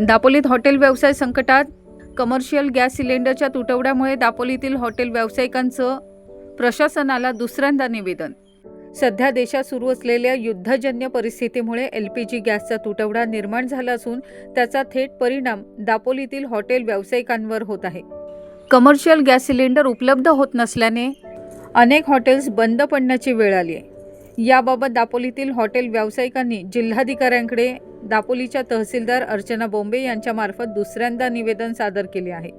दापोलीत hotel व्यवसाय संकटात. Commercial gas सिलेंडरच्या तुटवड्यामुळे दापोलीतील हॉटेल व्यावसायिकांचं प्रशासनाला दुसऱ्यांदा निवेदन. सध्या देशात सुरू असलेल्या युद्धजन्य परिस्थितीमुळे LPG गॅसचा तुटवडा निर्माण झाला असून त्याचा थेट परिणाम दापोलीतील हॉटेल व्यावसायिकांवर होत आहे. कमर्शियल गॅस सिलेंडर उपलब्ध होत नसल्याने अनेक हॉटेल्स बंद पडण्याची वेळ आली आहे. याबाबत दापोलीतील हॉटेल व्यावसायिकांनी जिल्हाधिकाऱ्यांकडे दापोलीच्या तहसीलदार अर्चना बोंबे यांच्यामार्फत दुसऱ्यांदा निवेदन सादर केले आहे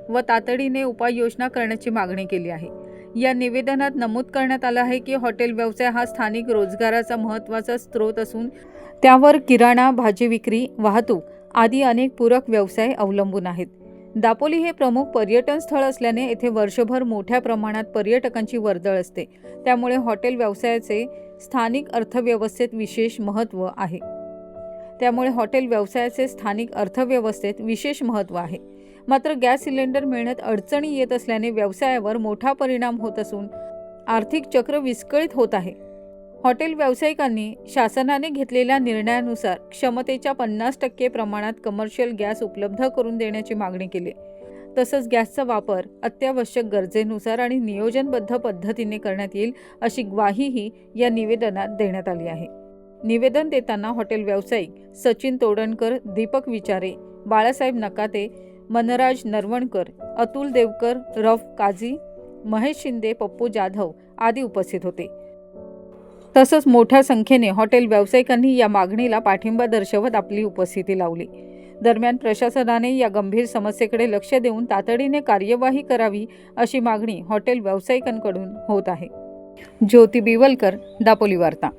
व तातडीने उपाययोजना करण्याची मागणी केली आहे. या निवेदनात नमूद करण्यात आलं आहे की हॉटेल व्यवसाय हा स्थानिक रोजगाराचा महत्त्वाचा स्रोत असून त्यावर किराणा, भाजी विक्री, वाहतूक आदी अनेक पूरक व्यवसाय अवलंबून आहेत. दापोली हे प्रमुख पर्यटन स्थळ असल्याने येथे वर्षभर मोठ्या प्रमाणात पर्यटकांची वर्दळ असते. त्यामुळे हॉटेल व्यवसायाचे स्थानिक अर्थव्यवस्थेत विशेष महत्त्व आहे. मात्र गॅस सिलेंडर मिळण्यात अडचणी येत असल्याने व्यवसायावर मोठा परिणाम होत असून आर्थिक चक्र विस्कळीत होत आहे. हॉटेल व्यावसायिकांनी शासनाने घेतलेल्या निर्णयानुसार क्षमतेच्या 50% प्रमाणात कमर्शियल गॅस उपलब्ध करून देण्याची मागणी केली. तसंच गॅसचा वापर अत्यावश्यक गरजेनुसार आणि नियोजनबद्ध पद्धतीने करण्यात येईल अशी ग्वाहीही या निवेदनात देण्यात आली आहे. निवेदन देताना हॉटेल व्यावसायिक सचिन तोडणकर, दीपक विचारे, बाळासाहेब नकाते, मनराज नरवणकर, अतुल देवकर, रफ काझी, महेश शिंदे, पप्पू जाधव आदी उपस्थित होते. तसंच मोठ्या संख्येने हॉटेल व्यावसायिकांनी या मागणीला पाठिंबा दर्शवत आपली उपस्थिती लावली. दरम्यान प्रशासनाने या गंभीर समस्येकडे लक्ष देऊन तातडीने कार्यवाही करावी अशी मागणी हॉटेल व्यावसायिकांकडून होत आहे. ज्योती बिवलकर, दापोली वार्ता.